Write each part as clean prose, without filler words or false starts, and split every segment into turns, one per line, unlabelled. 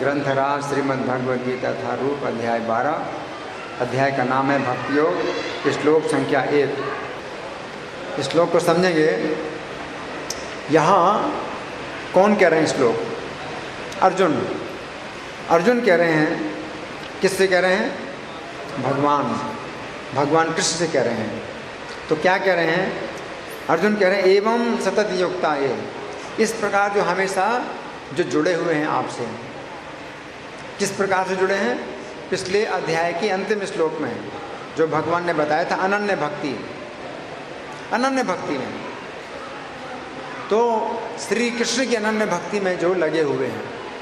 ग्रंथराज श्रीमद् भगवद गीता था रूप अध्याय 12। अध्याय का नाम है भक्ति योग। श्लोक संख्या 1। श्लोक को समझेंगे। यहाँ कौन कह रहे हैं श्लोक? अर्जुन। अर्जुन कह रहे हैं। किससे कह रहे हैं? भगवान कृष्ण से कह रहे हैं। तो क्या कह रहे हैं? अर्जुन कह रहे हैं एवं सतत युक्ता ये, इस प्रकार जो हमेशा जो जुड़े हुए हैं आपसे। किस प्रकार से जुड़े हैं? पिछले अध्याय के अंतिम श्लोक में जो भगवान ने बताया था अनन्य भक्ति में। तो श्री कृष्ण की अनन्य भक्ति में जो लगे हुए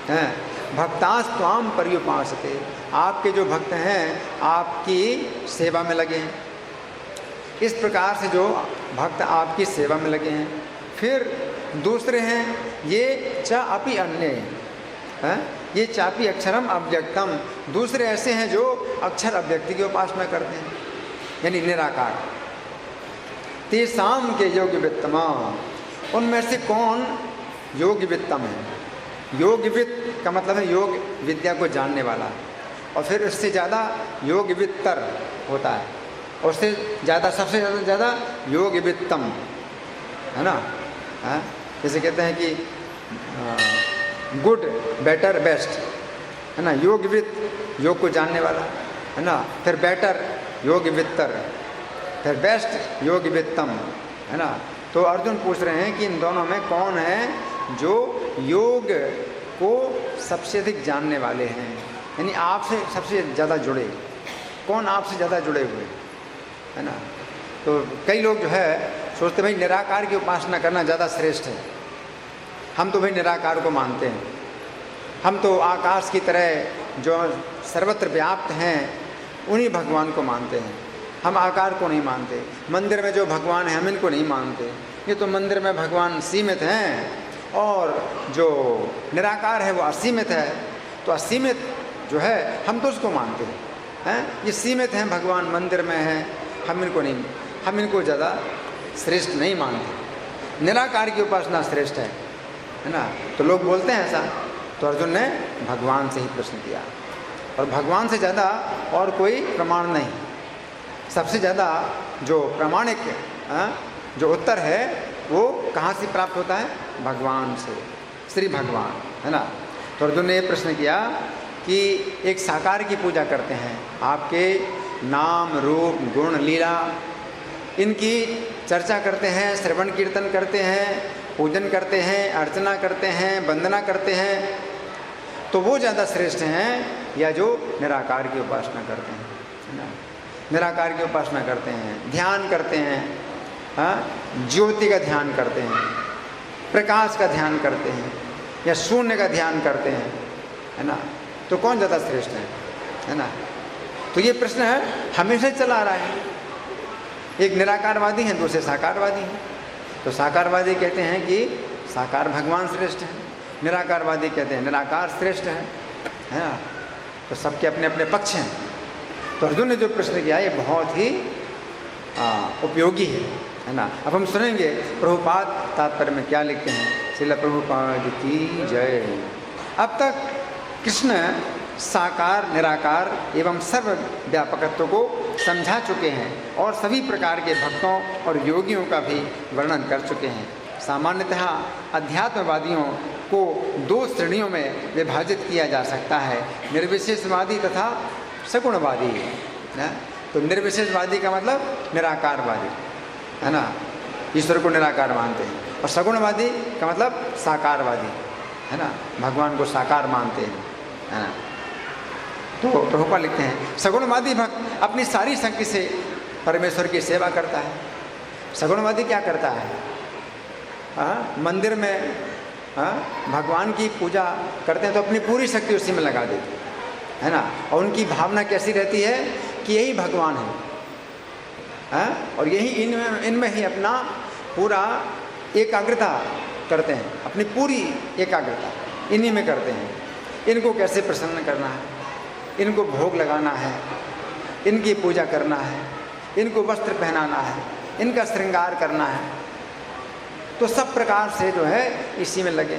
हैं, भक्तास त्वाम पर्युपासते, आपके जो भक्त हैं आपकी सेवा में लगे हैं। इस प्रकार से जो भक्त आपकी सेवा में लगे हैं। फिर दूसरे हैं ये च अपि अन्य, ये चापी अक्षरम अव्यक्तम, दूसरे ऐसे हैं जो अक्षर अव्यक्ति की उपासना करते हैं, यानी निराकार। तेसाम के योग वित्तमा, उनमें से कौन योग वित्तम है? योगवित्त का मतलब है योग विद्या को जानने वाला, और फिर उससे ज़्यादा योगवित्तर होता है, और उससे ज़्यादा सबसे ज़्यादा योगवित्तम है ना। जैसे कहते हैं कि गुड बेटर बेस्ट है ना। योगवित्त योग को जानने वाला है ना, फिर बेटर योगवित्तर, फिर बेस्ट योगवित्तम है ना। तो अर्जुन पूछ रहे हैं कि इन दोनों में कौन है जो योग को सबसे अधिक जानने वाले हैं, यानी आपसे सबसे ज़्यादा जुड़े। कौन आपसे ज़्यादा जुड़े हुए है ना। तो कई लोग जो है सोचते भाई निराकार की उपासना करना ज़्यादा श्रेष्ठ है। हम तो भाई निराकार को मानते हैं, हम तो आकाश की तरह जो सर्वत्र व्याप्त हैं उन्हीं भगवान को मानते हैं। हम आकार को नहीं मानते। मंदिर में जो भगवान है हम इनको नहीं मानते। ये तो मंदिर में भगवान सीमित हैं और जो निराकार है वो असीमित है। तो असीमित जो है हम तो उसको मानते हैं। ये सीमित हैं भगवान, मंदिर में हैं, हम इनको नहीं, हम इनको ज़्यादा श्रेष्ठ नहीं मानते। निराकार की उपासना श्रेष्ठ है ना। तो लोग बोलते हैं ऐसा। तो अर्जुन ने भगवान से ही प्रश्न किया, और भगवान से ज़्यादा और कोई प्रमाण नहीं। सबसे ज़्यादा जो प्रामाणिक जो उत्तर है वो कहाँ से प्राप्त होता है? भगवान से, श्री भगवान है ना। तो अर्जुन ने ये प्रश्न किया कि एक साकार की पूजा करते हैं, आपके नाम रूप गुण लीला इनकी चर्चा करते हैं, श्रवण कीर्तन करते हैं, पूजन करते हैं, अर्चना करते हैं, वंदना करते हैं, तो वो ज़्यादा श्रेष्ठ हैं या जो निराकार की उपासना करते हैं है ना। निराकार की उपासना करते हैं, ध्यान करते हैं, ज्योति का ध्यान करते हैं, प्रकाश का ध्यान करते हैं, या शून्य का ध्यान करते हैं है ना। तो कौन ज़्यादा श्रेष्ठ है ना। तो ये प्रश्न है हमेशा चला आ रहा है। एक निराकारवादी हैं, दूसरे साकारवादी हैं। तो साकारवादी कहते हैं कि साकार भगवान श्रेष्ठ है, निराकारवादी कहते हैं निराकार श्रेष्ठ है ना। तो सबके अपने अपने पक्ष हैं। तो अर्जुन ने जो प्रश्न किया ये बहुत ही उपयोगी है ना। अब हम सुनेंगे प्रभुपाद तात्पर्य में क्या लिखते हैं। श्रील प्रभुपाद की जय। अब तक कृष्ण साकार निराकार एवं सर्वव्यापकत्व को समझा चुके हैं और सभी प्रकार के भक्तों और योगियों का भी वर्णन कर चुके हैं। सामान्यतः अध्यात्मवादियों को दो श्रेणियों में विभाजित किया जा सकता है, निर्विशेषवादी तथा सगुणवादी ना। तो निर्विशेषवादी का मतलब निराकारवादी है ना, ईश्वर को निराकार मानते हैं, और सगुणवादी का मतलब साकारवादी है ना, भगवान को साकार मानते हैं है ना। तो प्रभुपाद लिखते हैं सगुणवादी भक्त अपनी सारी शक्ति से परमेश्वर की सेवा करता है। सगुणवादी क्या करता है? मंदिर में भगवान की पूजा करते हैं तो अपनी पूरी शक्ति उसी में लगा देते है ना। और उनकी भावना कैसी रहती है कि यही भगवान है, और यही इनमें ही अपना पूरा एकाग्रता करते हैं, अपनी पूरी एकाग्रता इन्हीं में करते हैं। इनको कैसे प्रसन्न करना है, इनको भोग लगाना है, इनकी पूजा करना है, इनको वस्त्र पहनाना है, इनका श्रृंगार करना है। तो सब प्रकार से जो है इसी में लगे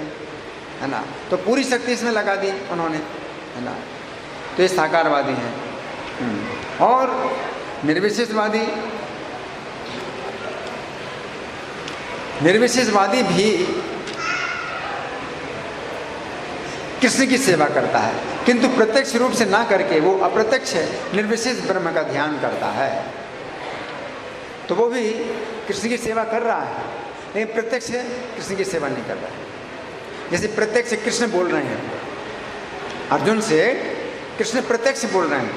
है ना। तो पूरी शक्ति इसमें लगा दी उन्होंने, है ना। तो ये साकारवादी हैं। और निर्विशेषवादी भी कृष्ण की सेवा करता है, किंतु प्रत्यक्ष रूप से ना करके वो अप्रत्यक्ष निर्विशेष ब्रह्म का ध्यान करता है। तो वो भी कृष्ण की सेवा कर रहा है, लेकिन प्रत्यक्ष कृष्ण की सेवा नहीं कर रहा है। जैसे प्रत्यक्ष कृष्ण बोल रहे हैं, अर्जुन से कृष्ण प्रत्यक्ष बोल रहे हैं,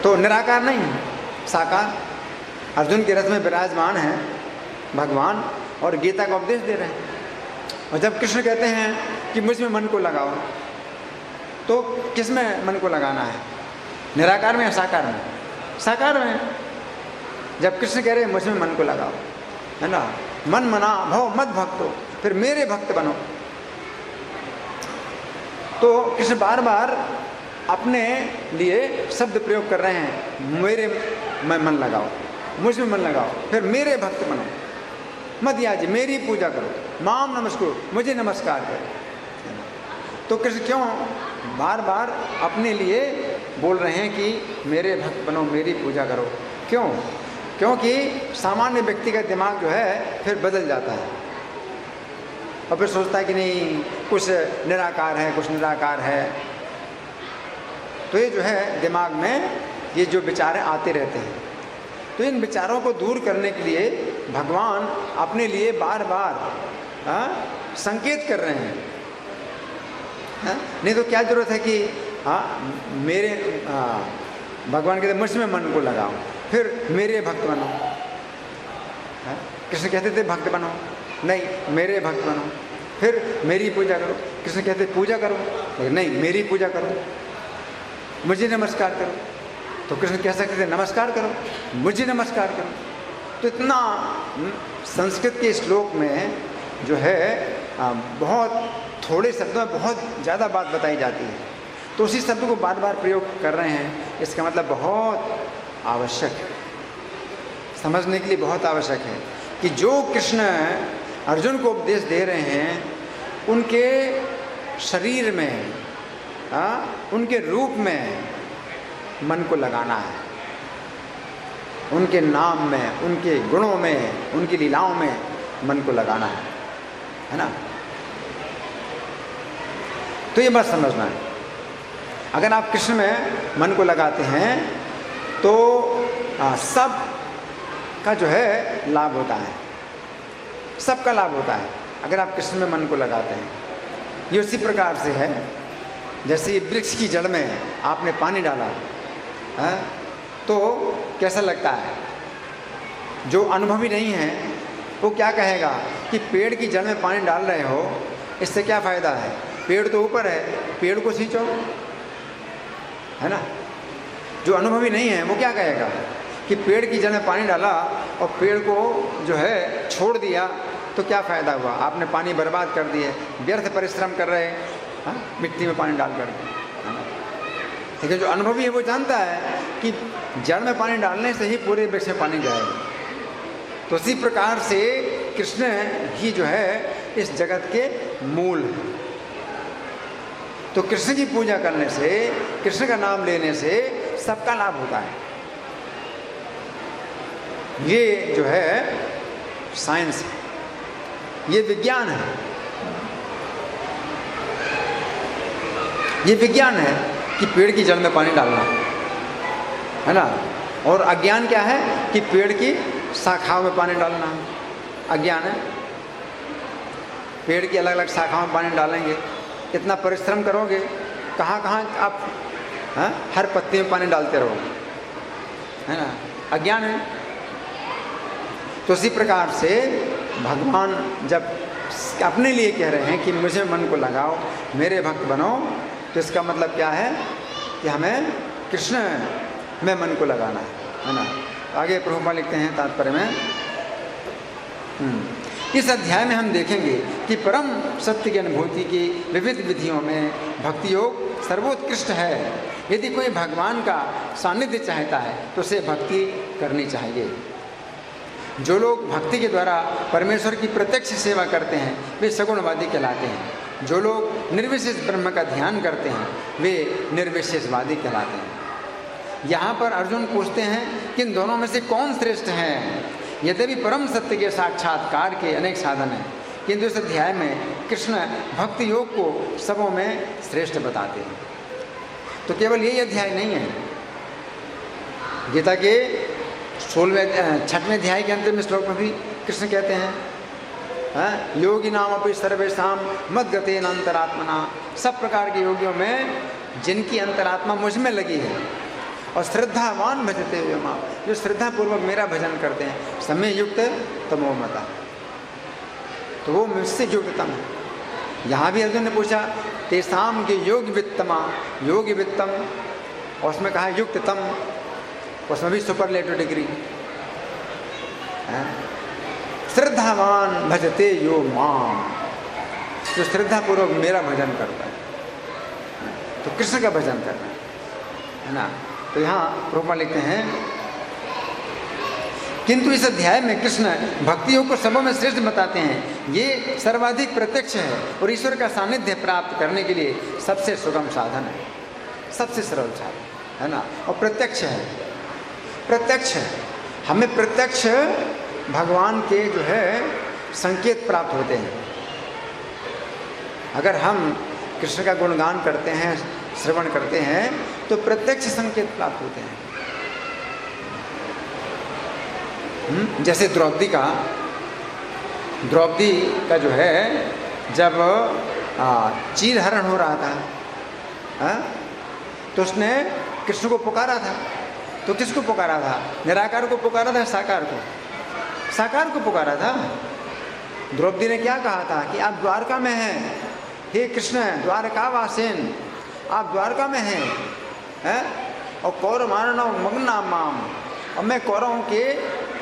तो निराकार नहीं है, साकार। अर्जुन के रथ में विराजमान है भगवान और गीता का उपदेश दे रहे हैं। और जब कृष्ण कहते हैं कि मुझ में मन को लगाओ, तो किस में मन को लगाना है, निराकार में या साकार में? साकार में। जब कृष्ण कह रहे हैं मुझ में मन को लगाओ, है ना, मन मना भव मत भक्तो, फिर मेरे भक्त बनो। तो कृष्ण बार बार अपने लिए शब्द प्रयोग कर रहे हैं, मेरे में मन लगाओ, मुझ में मन लगाओ, फिर मेरे भक्त बनो, मत याजी, मेरी पूजा करो, माम नमस्कुरु, मुझे नमस्कार करो। तो कृष्ण क्यों बार बार अपने लिए बोल रहे हैं कि मेरे भक्त बनो, मेरी पूजा करो? क्यों? क्योंकि सामान्य व्यक्ति का दिमाग जो है फिर बदल जाता है और फिर सोचता है कि नहीं, कुछ निराकार है, कुछ निराकार है। तो ये जो है दिमाग में ये जो विचार आते रहते हैं। तो इन विचारों को दूर करने के लिए भगवान अपने लिए बार बार संकेत कर रहे हैं। नहीं तो क्या जरूरत है कि भगवान कहते मुझ में मन को लगाओ, फिर मेरे भक्त बनो। कृष्ण कहते थे भक्त बनो, नहीं मेरे भक्त बनो, फिर मेरी पूजा करो। कृष्ण कहते पूजा करो, नहीं मेरी पूजा करो, मुझे नमस्कार करो। तो कृष्ण कह सकते थे नमस्कार करो, मुझे नमस्कार करो। तो इतना संस्कृत के श्लोक में जो है बहुत थोड़े शब्दों में बहुत ज़्यादा बात बताई जाती है। तो उसी शब्द को बार बार प्रयोग कर रहे हैं। इसका मतलब बहुत आवश्यक है, समझने के लिए बहुत आवश्यक है कि जो कृष्ण अर्जुन को उपदेश दे रहे हैं, उनके शरीर में, उनके रूप में मन को लगाना है, उनके नाम में, उनके गुणों में, उनकी लीलाओं में मन को लगाना है ना। तो ये बात समझना है। अगर आप कृष्ण में मन को लगाते हैं तो सब का जो है लाभ होता है, सबका लाभ होता है अगर आप कृष्ण में मन को लगाते हैं। ये उसी प्रकार से है जैसे वृक्ष की जड़ में आपने पानी डाला है तो कैसा लगता है? जो अनुभवी नहीं है वो क्या कहेगा कि पेड़ की जड़ में पानी डाल रहे हो, इससे क्या फ़ायदा है? पेड़ तो ऊपर है, पेड़ को खींचो, है ना। जो अनुभवी नहीं है वो क्या कहेगा कि पेड़ की जड़ में पानी डाला और पेड़ को जो है छोड़ दिया तो क्या फ़ायदा हुआ? आपने पानी बर्बाद कर दिए, व्यर्थ परिश्रम कर रहे हैं मिट्टी में पानी डाल कर, है ना। लेकिन जो अनुभवी है वो जानता है कि जड़ में पानी डालने से ही पूरे वृक्ष में पानी जाएगा। तो इसी प्रकार से कृष्ण ही जो है इस जगत के मूल है। तो कृष्ण की पूजा करने से, कृष्ण का नाम लेने से सबका लाभ होता है। ये जो है साइंस है, ये विज्ञान है, ये विज्ञान है कि पेड़ की जड़ में पानी डालना, है ना। और अज्ञान क्या है कि पेड़ की शाखाओं में पानी डालना अज्ञान है। पेड़ की अलग अलग शाखाओं में पानी डालेंगे, इतना परिश्रम करोगे, कहाँ कहाँ आप हर पत्ती में पानी डालते रहोगे, है ना, अज्ञान है। तो इसी प्रकार से भगवान जब अपने लिए कह रहे हैं कि मुझे मन को लगाओ, मेरे भक्त बनो, तो इसका मतलब क्या है कि हमें कृष्ण में मन को लगाना है ना। आगे प्रभुपाद लिखते हैं तात्पर्य में, इस अध्याय में हम देखेंगे कि परम सत्य की अनुभूति की विविध विधियों में भक्ति योग सर्वोत्कृष्ट है। यदि कोई भगवान का सानिध्य चाहता है तो उसे भक्ति करनी चाहिए। जो लोग भक्ति के द्वारा परमेश्वर की प्रत्यक्ष सेवा करते हैं वे सगुणवादी कहलाते हैं। जो लोग निर्विशेष ब्रह्म का ध्यान करते हैं वे निर्विशेषवादी कहलाते हैं। यहाँ पर अर्जुन पूछते हैं कि इन दोनों में से कौन श्रेष्ठ है। यद्यपि परम सत्य के साक्षात्कार के अनेक साधन हैं, किंतु इस अध्याय में कृष्ण भक्ति योग को सबों में श्रेष्ठ बताते हैं। तो केवल यही अध्याय नहीं है, गीता के 6वें अध्याय के अंतिम श्लोक में भी कृष्ण कहते हैं योगी नाम अपि सर्वेषां मद्गतेन अंतरात्मना, सब प्रकार के योगियों में जिनकी अंतरात्मा मुझ में लगी है और श्रद्धावान भजते हुए मां, जो श्रद्धापूर्वक मेरा भजन करते हैं, समय युक्त तमोमता, तो वो मुझसे युक्ततम है। यहाँ भी अर्जुन ने पूछा तेसाम के योग वित्तमा, योग वित्तम, और उसमें कहा युक्ततम, उसमें भी सुपरलेटिव डिग्री। श्रद्धावान भजते यो माम, जो श्रद्धापूर्वक मेरा भजन करता है, तो कृष्ण का भजन करना है ना। तो यहाँ प्रभुपाद लिखते हैं किंतु इस अध्याय में कृष्ण भक्ति योग को सबों में श्रेष्ठ बताते हैं। ये सर्वाधिक प्रत्यक्ष है और ईश्वर का सानिध्य प्राप्त करने के लिए सबसे सुगम साधन है, सबसे सरल साधन है ना। और प्रत्यक्ष है, प्रत्यक्ष है, हमें प्रत्यक्ष भगवान के जो है संकेत प्राप्त होते हैं। अगर हम कृष्ण का गुणगान करते हैं, श्रवण करते हैं, तो प्रत्यक्ष संकेत प्राप्त होते हैं। जैसे द्रौपदी का जो है जब चीरहरण हो रहा था तो उसने कृष्ण को पुकारा था। तो किसको पुकारा था? निराकार को पुकारा था, साकार को? साकार को पुकारा था। द्रौपदी ने क्या कहा था कि आप द्वारका में हैं, हे कृष्ण द्वारका वासेन, आप द्वारका में हैं और कौरव मारना मग्ना माम, और मैं कौरवों के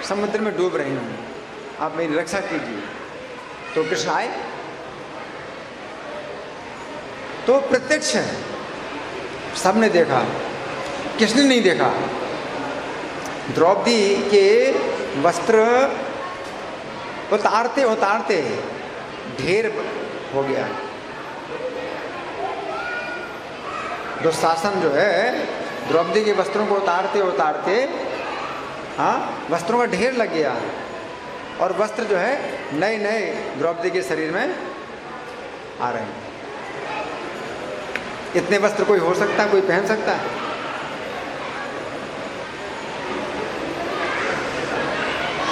समुद्र में डूब रही हूँ, आप मेरी रक्षा कीजिए। तो कृष्ण आए। तो प्रत्यक्ष है, सबने देखा, किसने नहीं देखा? द्रौपदी के वस्त्र उतारते उतारते ढेर हो गया। दुशासन जो है द्रौपदी के वस्त्रों को उतारते उतारते वस्त्रों का ढेर लग गया, और वस्त्र जो है नए नए द्रौपदी के शरीर में आ रहे हैं। इतने वस्त्र कोई हो सकता है, कोई पहन सकता है?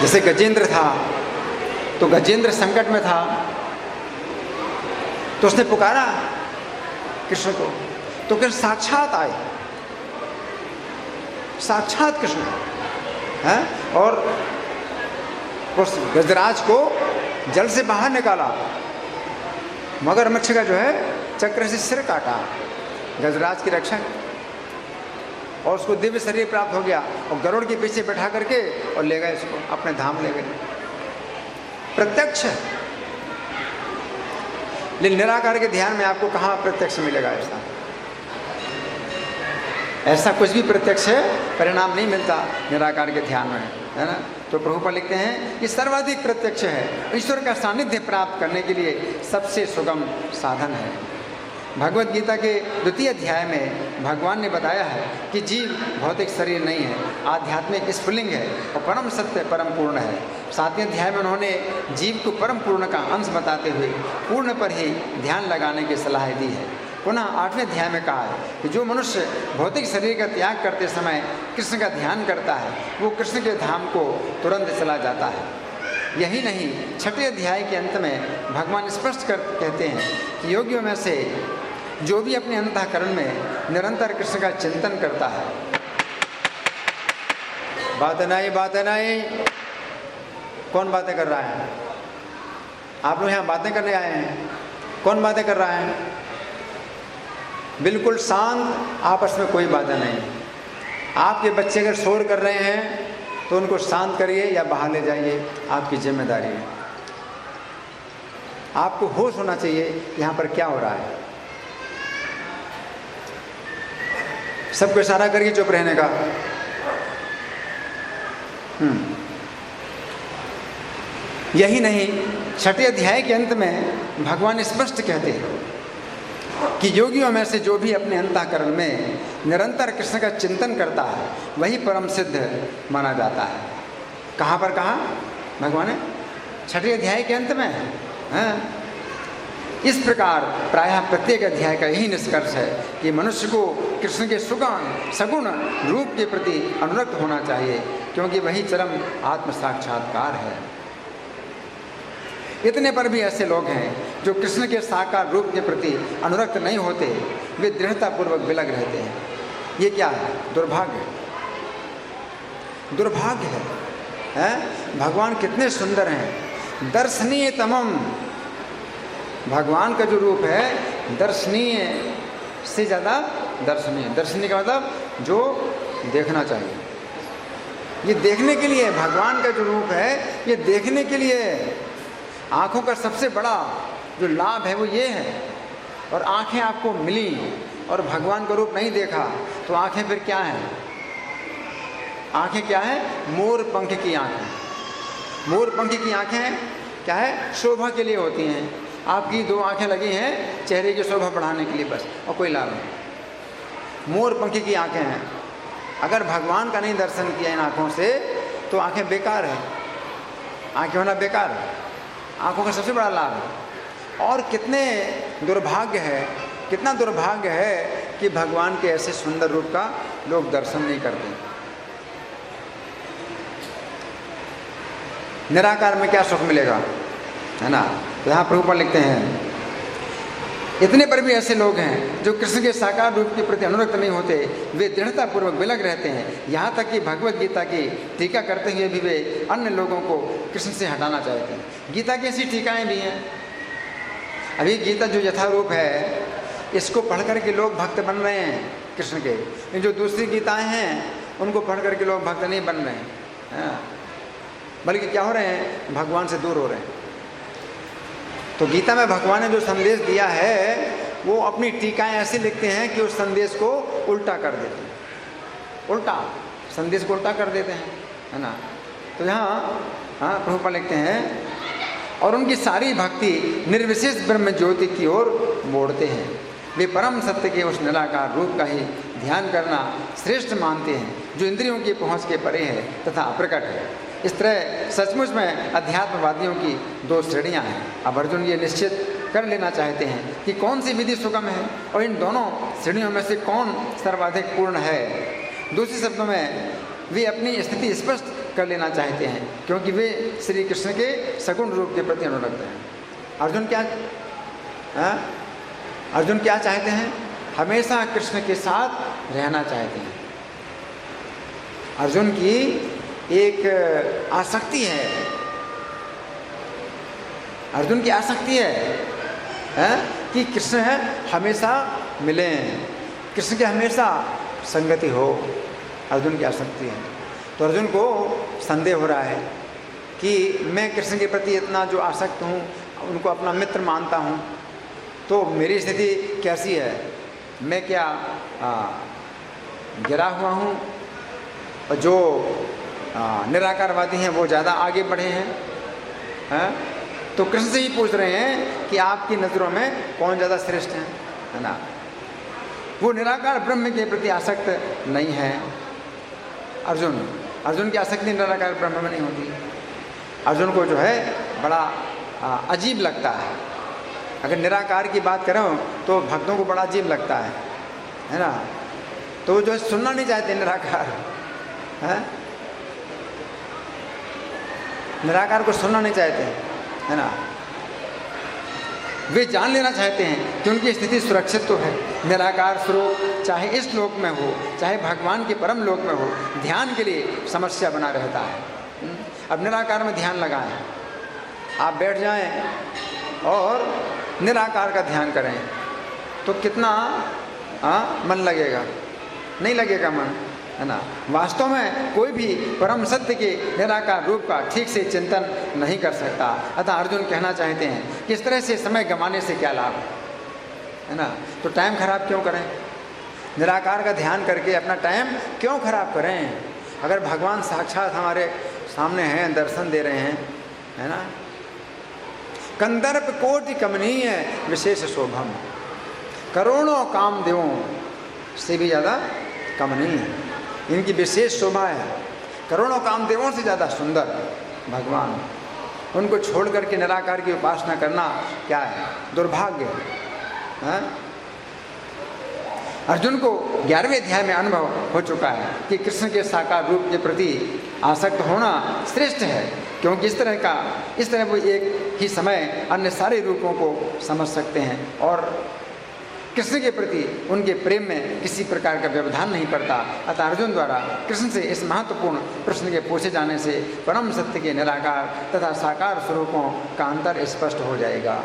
जैसे गजेंद्र था, तो गजेंद्र संकट में था, तो उसने पुकारा कृष्ण को, तो कृष्ण साक्षात आए, साक्षात कृष्ण है, और उस गजराज को जल से बाहर निकाला। मगरमच्छ का जो है चक्र से सिर काटा, गजराज की रक्षा, और उसको दिव्य शरीर प्राप्त हो गया, और गरुड़ के पीछे बैठा करके और ले गए इसको, अपने धाम ले गए। प्रत्यक्ष। लेकिन निराकार के ध्यान में आपको कहाँ प्रत्यक्ष मिलेगा? ऐसा कुछ भी प्रत्यक्ष परिणाम नहीं मिलता निराकार के ध्यान में, है ना। तो प्रभुपाद लिखते हैं कि सर्वाधिक प्रत्यक्ष है, ईश्वर का सानिध्य प्राप्त करने के लिए सबसे सुगम साधन है। भगवत गीता के 2 अध्याय में भगवान ने बताया है कि जीव भौतिक शरीर नहीं है, आध्यात्मिक स्फुलिंग है और परम सत्य परम पूर्ण है। 7वें अध्याय में उन्होंने जीव को परम पूर्ण का अंश बताते हुए पूर्ण पर ही ध्यान लगाने की सलाह दी है। पुनः 8वें अध्याय में कहा है कि जो मनुष्य भौतिक शरीर का त्याग करते समय कृष्ण का ध्यान करता है, वो कृष्ण के धाम को तुरंत चला जाता है। यही नहीं, 6वें अध्याय के अंत में भगवान स्पष्ट कहते हैं कि योगियों में से जो भी अपने अंतःकरण में निरंतर कृष्ण का चिंतन करता है। बातें नहीं, कौन बातें कर रहा है? आप लोग यहाँ बातें करने आए हैं, कौन बातें कर रहा है? बिल्कुल शांत, आपस में कोई बातें नहीं। आपके बच्चे अगर शोर कर रहे हैं तो उनको शांत करिए या बाहर ले जाइए, आपकी जिम्मेदारी है। आपको होश होना चाहिए यहाँ पर क्या हो रहा है। सबको इशारा करिए चुप रहने का। यही नहीं, 6ठे अध्याय के अंत में भगवान स्पष्ट कहते हैं कि योगियों में से जो भी अपने अंतःकरण में निरंतर कृष्ण का चिंतन करता है वही परम सिद्ध माना जाता है। कहाँ पर कहा भगवान ने? 6ठे अध्याय के अंत में। हाँ? इस प्रकार प्रायः प्रत्येक अध्याय का यही निष्कर्ष है कि मनुष्य को कृष्ण के सगुण रूप के प्रति अनुरक्त होना चाहिए, क्योंकि वही चरम आत्म साक्षात्कार है। इतने पर भी ऐसे लोग हैं जो कृष्ण के साकार रूप के प्रति अनुरक्त नहीं होते, वे दृढ़तापूर्वक विलग रहते हैं। ये क्या है? दुर्भाग्य, दुर्भाग्य है। भगवान कितने सुंदर हैं, दर्शनीय तमम। भगवान का जो रूप है दर्शनीय से ज़्यादा दर्शनीय। दर्शनीय का मतलब जो देखना चाहिए। ये देखने के लिए भगवान का जो रूप है ये देखने के लिए। आँखों का सबसे बड़ा जो लाभ है वो ये है। और आँखें आपको मिली और भगवान का रूप नहीं देखा तो आँखें फिर क्या हैं? आँखें क्या है? मोर पंख की आँखें। मोर पंख की आँखें क्या है? शोभा के लिए होती हैं। आपकी 2 आँखें लगी हैं चेहरे की शोभा बढ़ाने के लिए बस, और कोई लाभ नहीं। मोर पंख की आँखें हैं। अगर भगवान का नहीं दर्शन किया इन आँखों से तो आँखें बेकार है। आँखें होना बेकार है। आँखों का सबसे बड़ा लाभ है। और कितने दुर्भाग्य है, कितना दुर्भाग्य है कि भगवान के ऐसे सुंदर रूप का लोग दर्शन नहीं करते। निराकार में क्या सुख मिलेगा, है ना? तो यहाँ प्रभुपाद लिखते हैं, इतने पर भी ऐसे लोग हैं जो कृष्ण के साकार रूप के प्रति अनुरक्त नहीं होते, वे दृढ़तापूर्वक विलग रहते हैं। यहाँ तक कि भगवत गीता की टीका करते हुए भी वे अन्य लोगों को कृष्ण से हटाना चाहते हैं। गीता की ऐसी टीकाएँ भी हैं। अभी गीता जो यथारूप है इसको पढ़ कर के लोग भक्त बन रहे हैं कृष्ण के। जो दूसरी गीताएँ हैं उनको पढ़ कर के लोग भक्त नहीं बन रहे हैं, बल्कि क्या हो रहे हैं? भगवान से दूर हो रहे हैं। तो गीता में भगवान ने जो संदेश दिया है वो अपनी टीकाएं ऐसे लिखते हैं कि उस संदेश को उल्टा कर देते हैं। उल्टा संदेश को उल्टा कर देते हैं, है ना? तो यहाँ प्रभुपाद लिखते हैं, और उनकी सारी भक्ति निर्विशेष ब्रह्म ज्योति की ओर मोड़ते हैं। वे परम सत्य के उस निराकार रूप का ही ध्यान करना श्रेष्ठ मानते हैं जो इंद्रियों की पहुँच के परे है तथा अप्रकट है। इस तरह सचमुच में अध्यात्मवादियों की 2 श्रेणियां हैं। अब अर्जुन ये निश्चित कर लेना चाहते हैं कि कौन सी विधि सुगम है और इन दोनों श्रेणियों में से कौन सर्वाधिक पूर्ण है। दूसरे शब्दों में वे अपनी स्थिति स्पष्ट कर लेना चाहते हैं, क्योंकि वे श्री कृष्ण के सगुण रूप के प्रति अनुरक्त हैं। अर्जुन क्या चाहते हैं? हमेशा कृष्ण के साथ रहना चाहते हैं। अर्जुन की एक आसक्ति है, अर्जुन की आसक्ति है कि कृष्ण है हमेशा मिलें, कृष्ण की हमेशा संगति हो। अर्जुन की आसक्ति है। तो अर्जुन को संदेह हो रहा है कि मैं कृष्ण के प्रति इतना जो आसक्त हूँ, उनको अपना मित्र मानता हूँ, तो मेरी स्थिति कैसी है? मैं क्या गिरा हुआ हूँ? और जो निराकारवादी हैं वो ज़्यादा आगे बढ़े हैं। तो कृष्ण से ही पूछ रहे हैं कि आपकी नज़रों में कौन ज़्यादा श्रेष्ठ है ना? वो निराकार ब्रह्म के प्रति आसक्त नहीं है। अर्जुन की आसक्ति निराकार ब्रह्म में नहीं होती। अर्जुन को जो है बड़ा अजीब लगता है। अगर निराकार की बात करो तो भक्तों को बड़ा अजीब लगता है ना? तो वो जो है सुनना नहीं चाहते निराकार, है निराकार को सुनना नहीं चाहते, है ना? वे जान लेना चाहते हैं कि उनकी स्थिति सुरक्षित तो है। निराकार स्वरूप चाहे इस लोक में हो चाहे भगवान के परम लोक में हो, ध्यान के लिए समस्या बना रहता है। अब निराकार में ध्यान लगाएं, आप बैठ जाएं और निराकार का ध्यान करें तो कितना मन लगेगा? नहीं लगेगा मन, है ना? वास्तव में कोई भी परम सत्य के निराकार रूप का ठीक से चिंतन नहीं कर सकता। अतः अर्जुन कहना चाहते हैं कि इस तरह से समय गंवाने से क्या लाभ है ना? तो टाइम खराब क्यों करें? निराकार का ध्यान करके अपना टाइम क्यों खराब करें? अगर भगवान साक्षात हमारे सामने हैं, दर्शन दे रहे हैं, है ना, कंदर्प कोटि कमनीय विशेष शोभम, करोड़ों कामदेवों से भी ज़्यादा कमनीय इनकी विशेष शोभा है। करोड़ों कामदेवों से ज़्यादा सुंदर भगवान, उनको छोड़ करके निराकार की उपासना करना क्या है, दुर्भाग्य है। अर्जुन को 11वें अध्याय में अनुभव हो चुका है कि कृष्ण के साकार रूप के प्रति आसक्त होना श्रेष्ठ है, क्योंकि इस तरह वो एक ही समय अन्य सारे रूपों को समझ सकते हैं और कृष्ण के प्रति उनके प्रेम में किसी प्रकार का व्यवधान नहीं पड़ता। अतः अर्जुन द्वारा कृष्ण से इस महत्वपूर्ण प्रश्न के पूछे जाने से परम सत्य के निराकार तथा साकार स्वरूपों का अंतर स्पष्ट हो जाएगा।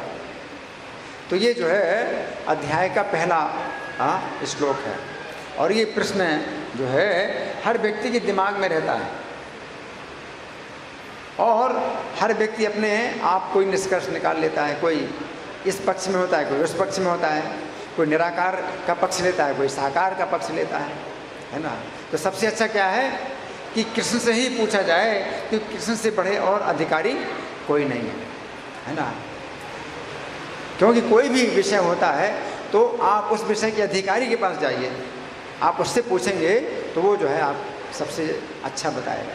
तो ये जो है अध्याय का पहला श्लोक है और ये प्रश्न जो है हर व्यक्ति के दिमाग में रहता है और हर व्यक्ति अपने आप कोई निष्कर्ष निकाल लेता है। कोई इस पक्ष में होता है, कोई उस पक्ष में होता है, कोई निराकार का पक्ष लेता है, कोई साकार का पक्ष लेता है ना। तो सबसे अच्छा क्या है कि कृष्ण से ही पूछा जाए, क्योंकि कृष्ण से बढ़े और अधिकारी कोई नहीं है ना। क्योंकि कोई भी विषय होता है तो आप उस विषय के अधिकारी के पास जाइए, आप उससे पूछेंगे तो वो जो है आप सबसे अच्छा बताएगा,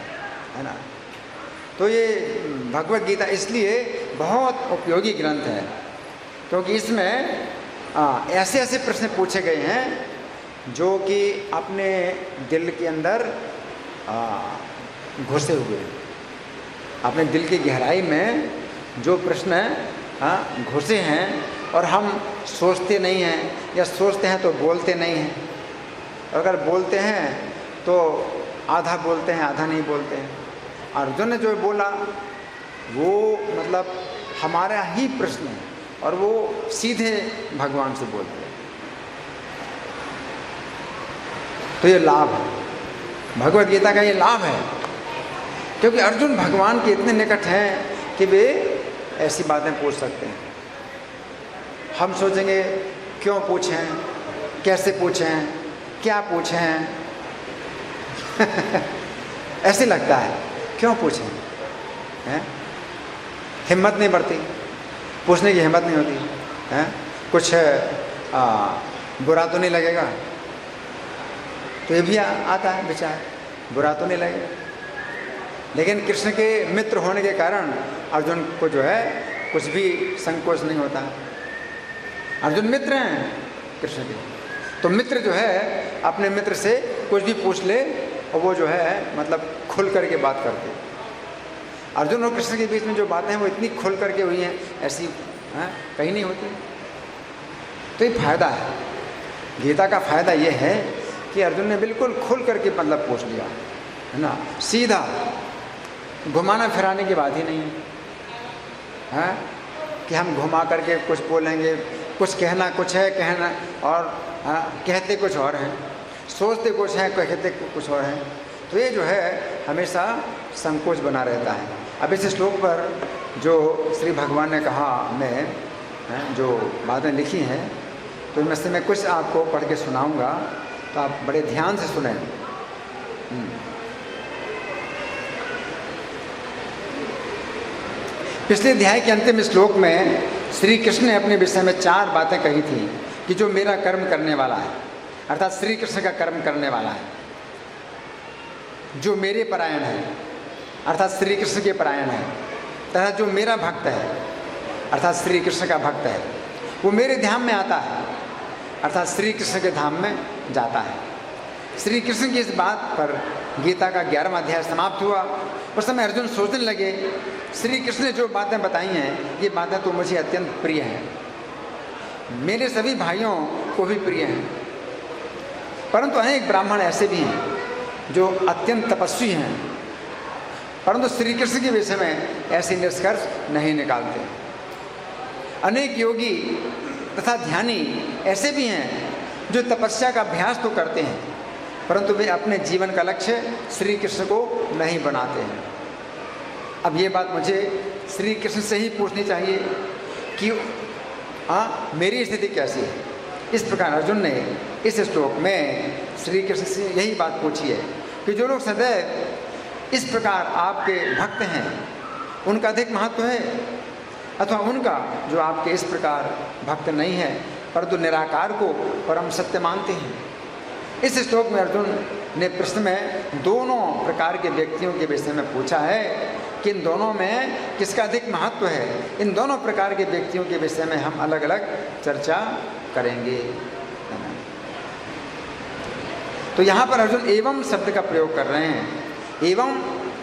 है ना। तो ये भगवत गीता इसलिए बहुत उपयोगी ग्रंथ है, क्योंकि इसमें ऐसे ऐसे प्रश्न पूछे गए हैं जो कि अपने दिल के अंदर घुसे हुए हैं। अपने दिल की गहराई में जो प्रश्न घुसे हैं और हम सोचते नहीं हैं, या सोचते हैं तो बोलते नहीं हैं। अगर बोलते हैं तो आधा बोलते हैं, आधा नहीं बोलते हैं। अर्जुन ने जो बोला वो मतलब हमारा ही प्रश्न है और वो सीधे भगवान से बोलते हैं। तो ये लाभ है, भगवत गीता का ये लाभ है, क्योंकि अर्जुन भगवान के इतने निकट हैं कि वे ऐसी बातें पूछ सकते हैं। हम सोचेंगे क्यों पूछें, कैसे पूछें, क्या पूछें ऐसे लगता है, क्यों पूछें, हैं? हिम्मत नहीं बढ़ती, पूछने की हिम्मत नहीं होती है। कुछ बुरा तो नहीं लगेगा, तो ये भी आता है विचार, बुरा तो नहीं लगेगा। लेकिन कृष्ण के मित्र होने के कारण अर्जुन को जो है कुछ भी संकोच नहीं होता। अर्जुन मित्र हैं कृष्ण के, तो मित्र जो है अपने मित्र से कुछ भी पूछ ले और वो जो है मतलब खुल करके बात करते। अर्जुन और कृष्ण के बीच में जो बातें हैं वो इतनी खुल करके हुई हैं, ऐसी कहीं नहीं होती। तो ये फायदा है, गीता का फायदा ये है कि अर्जुन ने बिल्कुल खुल करके मतलब पूछ लिया, है ना, सीधा, घुमाना फिराने की बात ही नहीं है कि हम घुमा करके कुछ बोलेंगे, कुछ कहना कुछ है, कहना और कहते कुछ और हैं, सोचते कुछ हैं, कहते कुछ और हैं। तो ये जो है हमेशा संकोच बना रहता है। अब इस श्लोक पर जो श्री भगवान ने कहा में जो बातें लिखी हैं, तो इनमें से मैं कुछ आपको पढ़ के सुनाऊंगा, तो आप बड़े ध्यान से सुनें। पिछले अध्याय के अंतिम श्लोक में श्री कृष्ण ने अपने विषय में 4 बातें कही थी कि जो मेरा कर्म करने वाला है, अर्थात श्री कृष्ण का कर्म करने वाला है, जो मेरे परायण है अर्थात श्री कृष्ण के परायण है, तथा जो मेरा भक्त है अर्थात श्री कृष्ण का भक्त है, वो मेरे धाम में आता है अर्थात श्री कृष्ण के धाम में जाता है। श्री कृष्ण की इस बात पर गीता का 11वां अध्याय समाप्त हुआ। उस समय अर्जुन सोचने लगे, श्री कृष्ण ने जो बातें बताई हैं ये बातें तो मुझे अत्यंत प्रिय हैं, मेरे सभी भाइयों को भी प्रिय हैं, परंतु अनेक ब्राह्मण ऐसे भी हैं जो अत्यंत तपस्वी हैं, परंतु श्री कृष्ण के विषय में ऐसे निष्कर्ष नहीं निकालते। अनेक योगी तथा ध्यानी ऐसे भी हैं जो तपस्या का अभ्यास तो करते हैं, परंतु वे अपने जीवन का लक्ष्य श्री कृष्ण को नहीं बनाते हैं। अब ये बात मुझे श्री कृष्ण से ही पूछनी चाहिए कि मेरी स्थिति कैसी है। इस प्रकार अर्जुन ने इस श्लोक में श्री कृष्ण से यही बात पूछी है कि जो लोग सदैव इस प्रकार आपके भक्त हैं उनका अधिक महत्व है अथवा उनका जो आपके इस प्रकार भक्त नहीं है परंतु निराकार को परम सत्य मानते हैं। इस श्लोक में अर्जुन ने प्रश्न में दोनों प्रकार के व्यक्तियों के विषय में पूछा है कि इन दोनों में किसका अधिक महत्व है। इन दोनों प्रकार के व्यक्तियों के विषय में हम अलग अलग चर्चा करेंगे। तो यहाँ पर अर्जुन एवं शब्द का प्रयोग कर रहे हैं। एवं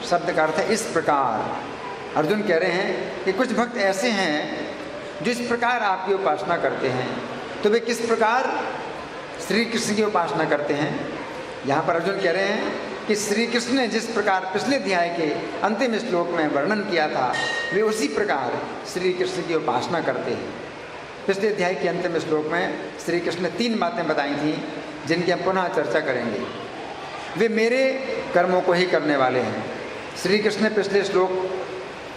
शब्द का अर्थ है इस प्रकार। अर्जुन कह रहे हैं कि कुछ भक्त ऐसे हैं जो इस प्रकार आपकी उपासना करते हैं। तो वे किस प्रकार श्री कृष्ण की उपासना करते हैं। यहाँ पर अर्जुन कह रहे हैं कि श्री कृष्ण ने जिस प्रकार पिछले अध्याय के अंतिम श्लोक में वर्णन किया था वे उसी प्रकार श्री कृष्ण की उपासना करते हैं। पिछले अध्याय के अंतिम श्लोक में श्री कृष्ण ने 3 बातें बताई थीं जिनकी हम पुनः चर्चा करेंगे। वे मेरे कर्मों को ही करने वाले हैं। श्री कृष्ण ने पिछले श्लोक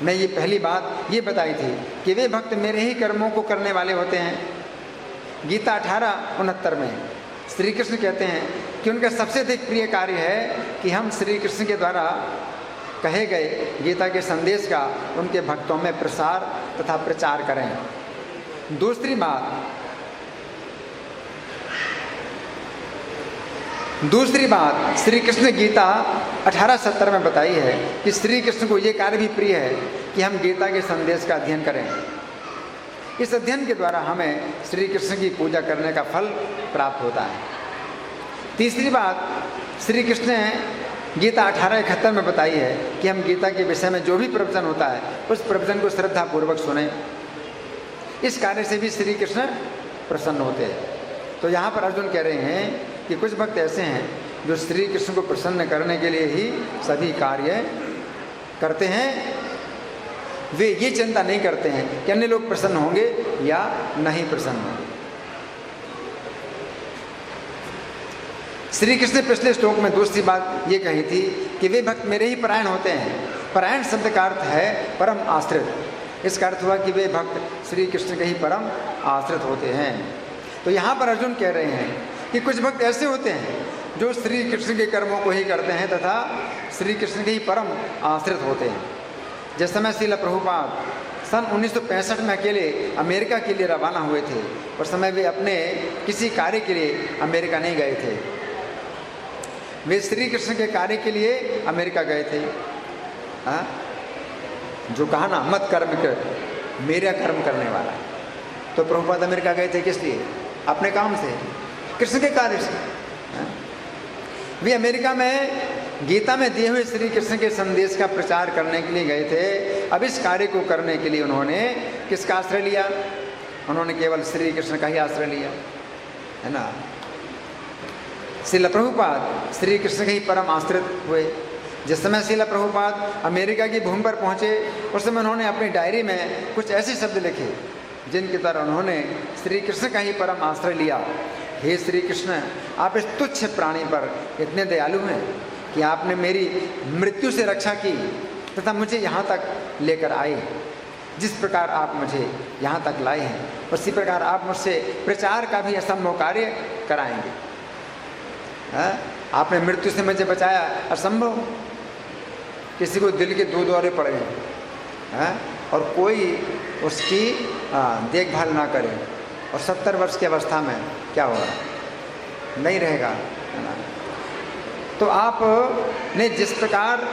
में ये पहली बात ये बताई थी कि वे भक्त मेरे ही कर्मों को करने वाले होते हैं। गीता 18:69 में श्री कृष्ण कहते हैं कि उनका सबसे अधिक प्रिय कार्य है कि हम श्री कृष्ण के द्वारा कहे गए गीता के संदेश का उनके भक्तों में प्रसार तथा प्रचार करें। दूसरी बात श्री कृष्ण ने गीता 18:70 में बताई है कि श्री कृष्ण को ये कार्य भी प्रिय है कि हम गीता के संदेश का अध्ययन करें। इस अध्ययन के द्वारा हमें श्री कृष्ण की पूजा करने का फल प्राप्त होता है। तीसरी बात श्री कृष्ण ने गीता 18:71 में बताई है कि हम गीता के विषय में जो भी प्रवचन होता है उस प्रवचन को श्रद्धापूर्वक सुने। इस कार्य से भी श्री कृष्ण प्रसन्न होते हैं। तो यहाँ पर अर्जुन कह रहे हैं कि कुछ भक्त ऐसे हैं जो श्री कृष्ण को प्रसन्न करने के लिए ही सभी कार्य करते हैं। वे ये चिंता नहीं करते हैं कि अन्य लोग प्रसन्न होंगे या नहीं प्रसन्न होंगे। श्री कृष्ण ने पिछले श्लोक में दूसरी बात ये कही थी कि वे भक्त मेरे ही परायण होते हैं। परायण शब्द का अर्थ है परम आश्रित। इसका अर्थ हुआ कि वे भक्त श्री कृष्ण के ही परम आश्रित होते हैं। तो यहाँ पर अर्जुन कह रहे हैं कि कुछ भक्त ऐसे होते हैं जो श्री कृष्ण के कर्मों को ही करते हैं तथा श्री कृष्ण के ही परम आश्रित होते हैं। जिस समय श्रील प्रभुपाद सन 1965 में अकेले अमेरिका के लिए रवाना हुए थे उस समय वे अपने किसी कार्य के लिए अमेरिका नहीं गए थे। वे श्री कृष्ण के कार्य के लिए अमेरिका गए थे। जो कहा ना मत कर्म कर मेरा कर्म करने वाला। तो प्रभुपाद अमेरिका गए थे किस लिए? अपने काम से, कृष्ण के कार्य से। वे अमेरिका में गीता में दिए हुए श्री कृष्ण के संदेश का प्रचार करने के लिए गए थे। अब इस कार्य को करने के लिए उन्होंने किसका आश्रय लिया? उन्होंने केवल श्री कृष्ण का ही आश्रय लिया, है ना। श्रील प्रभुपाद श्री कृष्ण के ही परम आश्रित हुए। जिस समय श्रील प्रभुपाद अमेरिका की भूमि पर पहुँचे उस समय उन्होंने अपनी डायरी में कुछ ऐसे शब्द लिखे जिनके द्वारा उन्होंने श्री कृष्ण का ही परम आश्रय लिया। हे श्री कृष्ण, आप इस तुच्छ प्राणी पर इतने दयालु हैं कि आपने मेरी मृत्यु से रक्षा की तथा मुझे यहाँ तक लेकर आए। जिस प्रकार आप मुझे यहाँ तक लाए हैं उसी प्रकार आप मुझसे प्रचार का भी असंभव कार्य कराएंगे। आपने मृत्यु से मुझे बचाया, असंभव। किसी को दिल के 2 दौरे पड़ गए और कोई उसकी देखभाल ना करे और 70 वर्ष की अवस्था में क्या होगा? नहीं रहेगा, है ना। तो आपने जिस प्रकार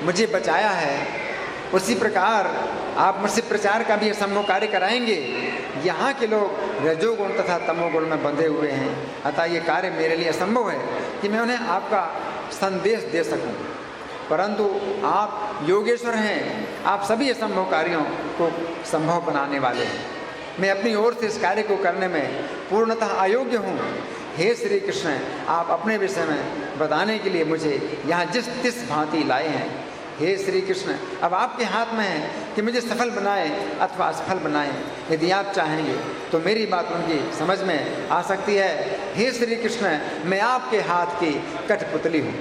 मुझे बचाया है उसी प्रकार आप मुझसे प्रचार का भी असंभव कार्य कराएंगे। यहाँ के लोग रजोगुण तथा तमोगुण में बंधे हुए हैं, अतः ये कार्य मेरे लिए असंभव है कि मैं उन्हें आपका संदेश दे सकूं। परंतु आप योगेश्वर हैं, आप सभी असंभव कार्यों को संभव बनाने वाले हैं। मैं अपनी ओर से इस कार्य को करने में पूर्णतः अयोग्य हूँ। हे श्री कृष्ण, आप अपने विषय में बताने के लिए मुझे यहाँ जिस तिस भांति लाए हैं। हे श्री कृष्ण, अब आपके हाथ में है कि मुझे सफल बनाए अथवा असफल बनाए। यदि आप चाहेंगे तो मेरी बात उनकी समझ में आ सकती है। हे श्री कृष्ण, मैं आपके हाथ की कठपुतली हूँ।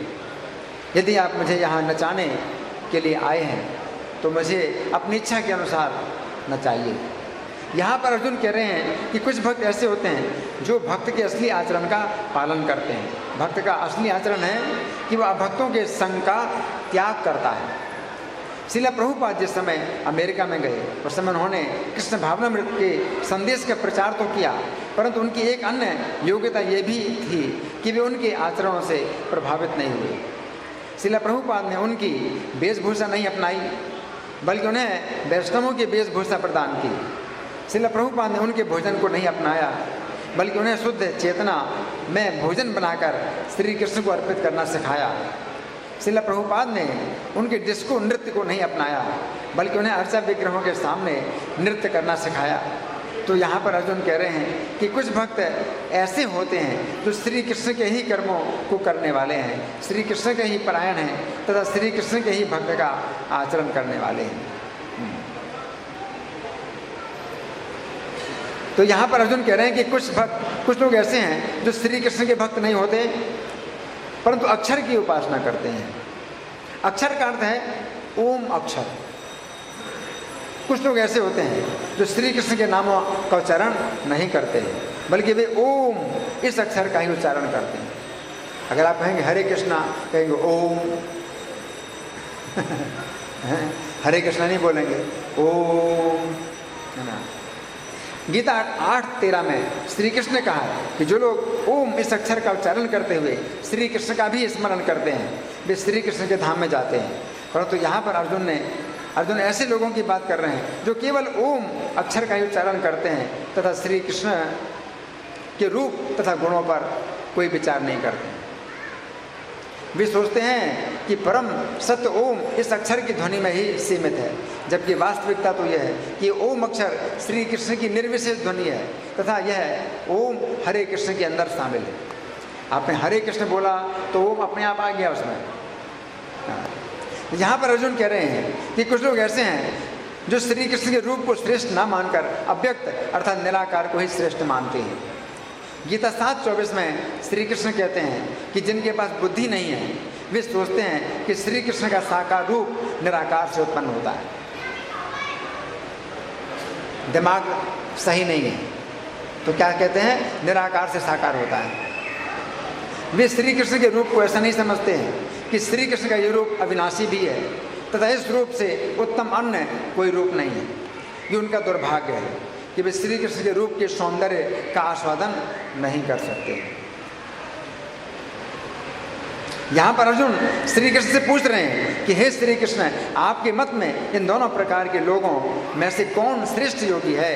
यदि आप मुझे यहाँ नचाने के लिए आए हैं तो मुझे अपनी इच्छा के अनुसार नचाइए। यहाँ पर अर्जुन कह रहे हैं कि कुछ भक्त ऐसे होते हैं जो भक्त के असली आचरण का पालन करते हैं। भक्त का असली आचरण है कि वह भक्तों के संग का त्याग करता है। श्रील प्रभुपाद जिस समय अमेरिका में गए उस समय उन्होंने कृष्ण भावनामृत के संदेश का प्रचार तो किया, परंतु उनकी एक अन्य योग्यता ये भी थी कि वे उनके आचरणों से प्रभावित नहीं हुए। श्रील प्रभुपाद ने उनकी वेशभूषा नहीं अपनाई, बल्कि उन्हें वैष्णवों की वेशभूषा प्रदान की। श्रील प्रभुपाद ने उनके भोजन को नहीं अपनाया, बल्कि उन्हें शुद्ध चेतना में भोजन बनाकर श्री कृष्ण को अर्पित करना सिखाया। श्रील प्रभुपाद ने उनके डिस्को नृत्य को नहीं अपनाया, बल्कि उन्हें अर्चा विग्रहों के सामने नृत्य करना सिखाया। तो यहाँ पर अर्जुन कह रहे हैं कि कुछ भक्त ऐसे होते हैं जो श्री कृष्ण के ही कर्मों को करने वाले हैं, श्री कृष्ण के ही परायण हैं तथा श्री कृष्ण के ही भक्त का आचरण करने वाले हैं। तो यहाँ पर अर्जुन कह रहे हैं कि कुछ लोग ऐसे हैं जो श्री कृष्ण के भक्त नहीं होते, परंतु अक्षर की उपासना करते हैं। अक्षर का अर्थ है ओम अक्षर। कुछ लोग ऐसे होते हैं जो श्री कृष्ण के नामों का उच्चारण नहीं करते हैं, बल्कि वे ओम इस अक्षर का ही उच्चारण करते हैं। अगर आप कहेंगे हरे कृष्णा, कहेंगे ओम हरे कृष्णा नहीं बोलेंगे, ओम, है ना। गीता 8:13 में श्री कृष्ण ने कहा है कि जो लोग ओम इस अक्षर का उच्चारण करते हुए श्री कृष्ण का भी स्मरण करते हैं वे श्री कृष्ण के धाम में जाते हैं। परंतु यहाँ पर अर्जुन ऐसे लोगों की बात कर रहे हैं जो केवल ओम अक्षर का ही उच्चारण करते हैं तथा श्री कृष्ण के रूप तथा गुणों पर कोई विचार नहीं करते। वे सोचते हैं कि परम सत्य ओम इस अक्षर की ध्वनि में ही सीमित है, जबकि वास्तविकता तो यह है कि ओम अक्षर श्री कृष्ण की निर्विशेष ध्वनि है तथा यह ओम हरे कृष्ण के अंदर शामिल है। आपने हरे कृष्ण बोला तो ओम अपने आप आ गया उसमें। यहाँ पर अर्जुन कह रहे हैं कि कुछ लोग ऐसे हैं जो श्री कृष्ण के रूप को श्रेष्ठ ना मानकर अव्यक्त अर्थात निराकार को ही श्रेष्ठ मानते हैं। गीता 7:24 में श्री कृष्ण कहते हैं कि जिनके पास बुद्धि नहीं है वे सोचते हैं कि श्री कृष्ण का साकार रूप निराकार से उत्पन्न होता है। दिमाग सही नहीं है तो क्या कहते हैं, निराकार से साकार होता है। वे श्री कृष्ण के रूप को ऐसा नहीं समझते हैं कि श्री कृष्ण का ये रूप अविनाशी भी है तथा इस रूप से उत्तम अन्य कोई रूप नहीं है। ये उनका दुर्भाग्य है कि वे श्री कृष्ण के रूप के सौंदर्य का आस्वादन नहीं कर सकते। यहाँ पर अर्जुन श्री कृष्ण से पूछ रहे हैं कि हे श्री कृष्ण, आपके मत में इन दोनों प्रकार के लोगों में से कौन श्रेष्ठ योगी है?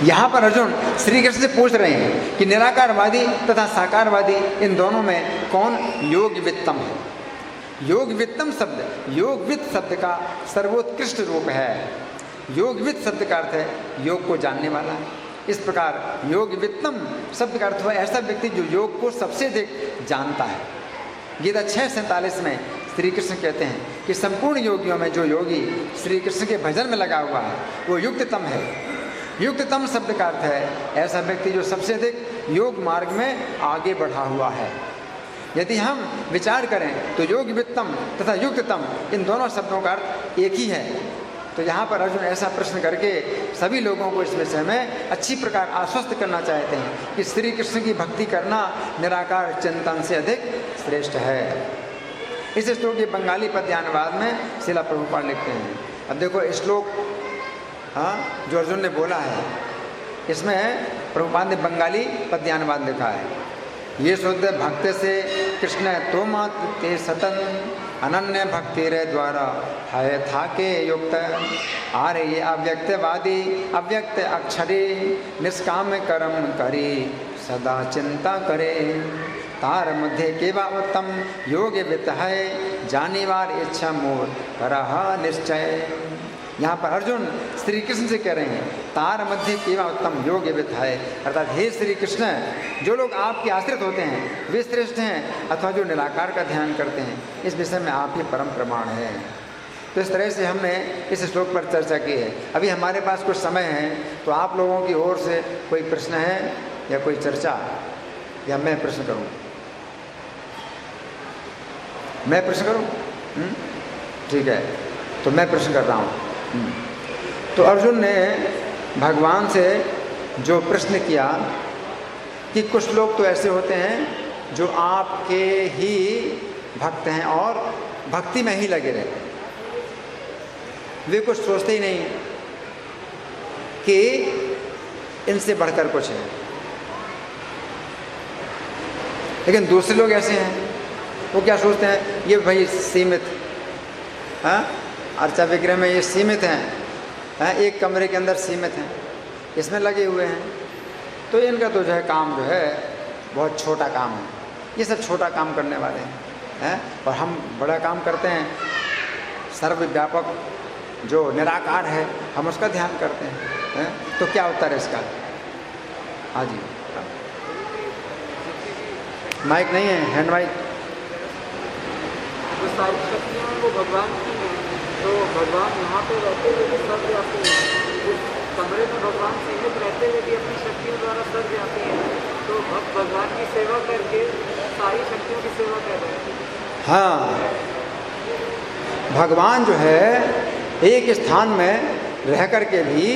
यहाँ पर अर्जुन श्री कृष्ण से पूछ रहे हैं कि निराकारवादी तथा साकारवादी इन दोनों में कौन योगवित्तम है। योगवित्तम शब्द योगवित्त शब्द का सर्वोत्कृष्ट रूप है। योगवित्त शब्द का अर्थ है योग को जानने वाला। इस प्रकार योगवित्तम शब्द का अर्थ हुआ ऐसा व्यक्ति जो योग को सबसे अधिक जानता है। गीता 6:47 में श्री कृष्ण कहते हैं कि संपूर्ण योगियों में जो योगी श्री कृष्ण के भजन में लगा हुआ है वो युक्ततम है। युक्ततम शब्द का अर्थ है ऐसा व्यक्ति जो सबसे अधिक योग मार्ग में आगे बढ़ा हुआ है। यदि हम विचार करें तो योगवित्तम तथा युक्ततम इन दोनों शब्दों का अर्थ एक ही है। तो यहाँ पर अर्जुन ऐसा प्रश्न करके सभी लोगों को इस विषय में अच्छी प्रकार आश्वस्त करना चाहते हैं कि श्री कृष्ण की भक्ति करना निराकार चिंतन से अधिक श्रेष्ठ है। इस श्लोक के बंगाली पद्यानुवाद में श्रील प्रभुपाद लिखते हैं। अब देखो श्लोक जो अर्जुन ने बोला है इसमें प्रभुपाद ने बंगाली पद्यानुवाद लिखा है। ये शुद्ध भक्त से कृष्ण तो मात्र ते सतन अनन्य भक्ति रे द्वारा है था के युक्त आरे ये अव्यक्तवादी अव्यक्त अक्षरे निष्काम कर्म करे सदा चिंता करे तार मध्य केवा उत्तम योग वित्त है जानीवार इच्छा मोर करहा निश्चय। यहाँ पर अर्जुन श्री कृष्ण से कह रहे हैं तार मध्य केवा उत्तम योग वित्त है, अर्थात हे श्री कृष्ण, जो लोग आपके आश्रित होते हैं वे श्रेष्ठ हैं अथवा जो निराकार का ध्यान करते हैं, इस विषय में आप ही परम प्रमाण है। तो इस तरह से हमने इस श्लोक पर चर्चा की है। अभी हमारे पास कुछ समय है तो आप लोगों की ओर से कोई प्रश्न है या कोई चर्चा, या मैं प्रश्न करूँ? मैं प्रश्न करूँ? ठीक है, तो मैं प्रश्न कर रहा हूँ। तो अर्जुन ने भगवान से जो प्रश्न किया कि कुछ लोग तो ऐसे होते हैं जो आपके ही भक्त हैं और भक्ति में ही लगे रहते हैं, वे कुछ सोचते ही नहीं कि इनसे बढ़कर कुछ है। लेकिन दूसरे लोग ऐसे हैं, वो क्या सोचते हैं, ये भाई सीमित, हाँ, अर्चा विग्रह में ये सीमित हैं, हाँ, एक कमरे के अंदर सीमित हैं, इसमें लगे हुए हैं, तो इनका तो जो है काम जो है बहुत छोटा काम है, ये सब छोटा काम करने वाले हैं, और हम बड़ा काम करते हैं, सर्वव्यापक जो निराकार है हम उसका ध्यान करते हैं, तो क्या उत्तर है इसका? हाँ जी, माइक नहीं है, हैंड माइक।
जो सारी शक्तियाँ हैं वो भगवान की हैं, तो भगवान यहाँ पे रहते हुए भी सर्वव्यापी हैं। उस कमरे में भगवान सीमित रहते हुए भी अपनी शक्तियों द्वारा सर्वव्यापी हैं, तो भक्त भगवान की सेवा करके सारी शक्तियों की सेवा कर रहे हैं।
हाँ, भगवान जो है एक स्थान में रह कर के भी